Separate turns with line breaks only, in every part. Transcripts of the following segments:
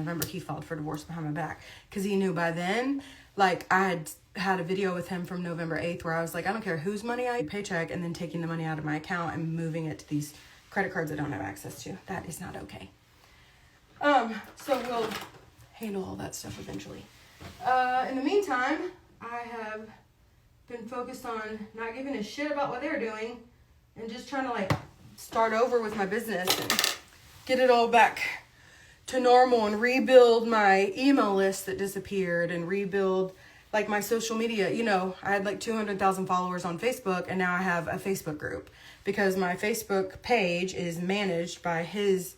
November, he filed for divorce behind my back because he knew by then, like, I had a video with him from November 8th where I was like, I don't care whose money I paycheck, and then taking the money out of my account and moving it to these credit cards I don't have access to. That is not okay. So we'll handle all that stuff eventually. In the meantime, I have been focused on not giving a shit about what they're doing and just trying to like start over with my business and get it all back to normal and rebuild my email list that disappeared and rebuild like my social media. You know, I had like 200,000 followers on Facebook, and now I have a Facebook group because my Facebook page is managed by his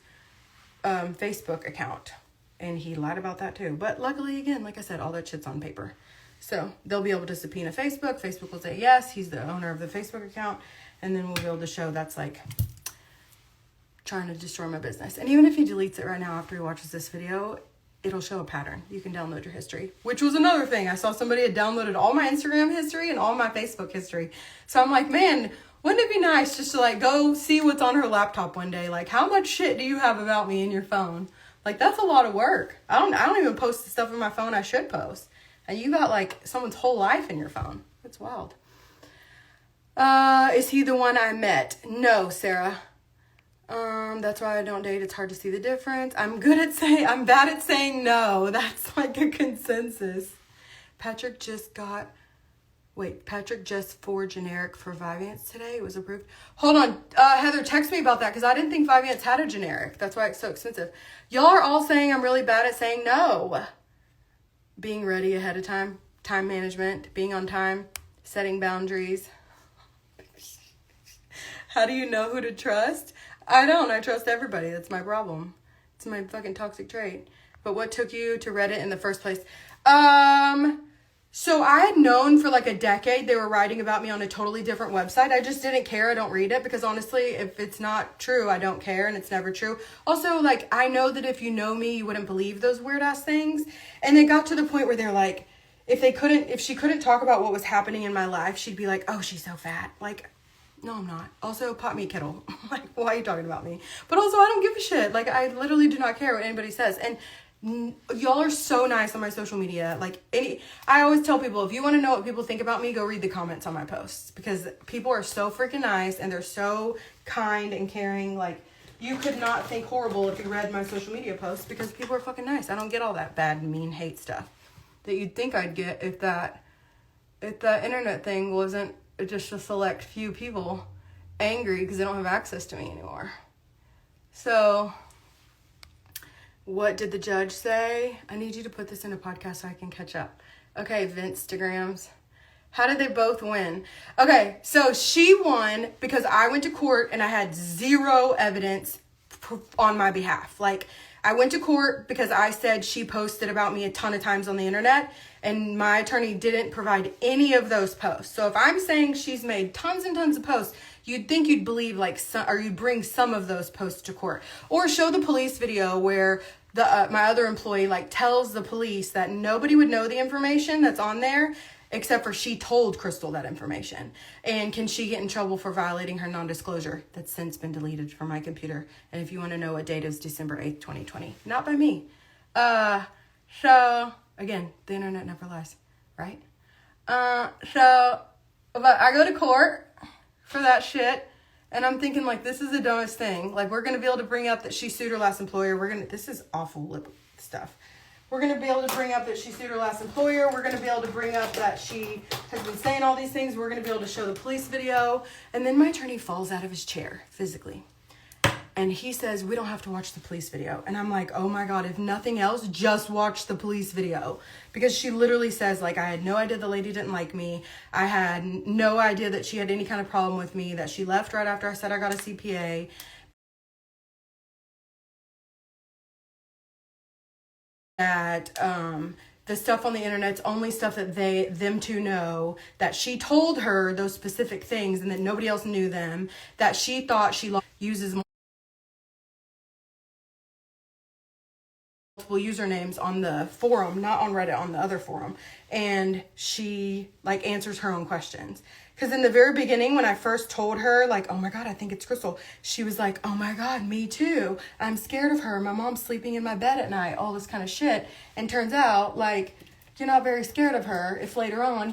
Facebook account, and he lied about that too. But luckily, again, like I said, all that shit's on paper. So they'll be able to subpoena Facebook. Facebook will say yes, he's the owner of the Facebook account, and then we'll be able to show that's like trying to destroy my business. And even if he deletes it right now after he watches this video, it'll show a pattern. You can download your history, which was another thing. I saw somebody had downloaded all my Instagram history and all my Facebook history. So I'm like, man, wouldn't it be nice just to like go see what's on her laptop one day? Like, how much shit do you have about me in your phone? Like, that's a lot of work. I don't even post the stuff in my phone I should post. And you got like someone's whole life in your phone. It's wild. Is he the one I met? No, Sarah. That's why I don't date. It's hard to see the difference. I'm bad at saying no. That's like a consensus. Patrick just for generic for Vyvanse today. It was approved. Hold on. Heather, text me about that because I didn't think Vyvanse had a generic. That's why it's so expensive. Y'all are all saying I'm really bad at saying no. Being ready ahead of time, time management, being on time, setting boundaries. How do you know who to trust? I don't. I trust everybody. That's my problem. It's my fucking toxic trait. But what took you to Reddit in the first place? So I had known for like a decade they were writing about me on a totally different website. I just didn't care. I don't read it because honestly, if it's not true, I don't care, and it's never true. Also, like, I know that if you know me, you wouldn't believe those weird ass things. And they got to the point where they're like, if she couldn't talk about what was happening in my life, she'd be like, oh, she's so fat. Like, no, I'm not. Also, pot me kettle. Like, why are you talking about me? But also, I don't give a shit. Like, I literally do not care what anybody says. And y'all are so nice on my social media. Like, I always tell people, if you want to know what people think about me, go read the comments on my posts. Because people are so freaking nice, and they're so kind and caring. Like, you could not think horrible if you read my social media posts because people are fucking nice. I don't get all that bad, mean, hate stuff that you'd think I'd get if that internet thing wasn't just a select few people angry because they don't have access to me anymore. So, what did the judge say? I need you to put this in a podcast so I can catch up. Okay, Vinstagrams. How did they both win? Okay, so she won because I went to court and I had zero evidence on my behalf. Like, I went to court because I said she posted about me a ton of times on the internet, and my attorney didn't provide any of those posts. So if I'm saying she's made tons and tons of posts, you'd think you'd believe or you'd bring some of those posts to court, or show the police video where my other employee like tells the police that nobody would know the information that's on there except for she told Crystal that information. And can she get in trouble for violating her non-disclosure? That's since been deleted from my computer. And if you want to know what date, it was December 8th, 2020. Not by me. So, again, the internet never lies, right? But I go to court for that shit. And I'm thinking, like, this is the dumbest thing. Like, we're going to be able to bring up that she sued her last employer. This is awful lip stuff. We're going to be able to bring up that she sued her last employer. We're going to be able to bring up that she has been saying all these things. We're going to be able to show the police video. And then my attorney falls out of his chair physically. And he says, we don't have to watch the police video. And I'm like, oh my God, if nothing else, just watch the police video. Because she literally says, like, I had no idea the lady didn't like me. I had no idea that she had any kind of problem with me, that she left right after I said I got a CPA. That the stuff on the internet's only stuff that them two know, that she told her those specific things and that nobody else knew them, that she thought she uses usernames on the forum, not on Reddit, on the other forum, and she like answers her own questions. Because in the very beginning, when I first told her, like, oh my God, I think it's Crystal, she was like, oh my God, me too. I'm scared of her. My mom's sleeping in my bed at night, all this kind of shit. And turns out, like, you're not very scared of her if later on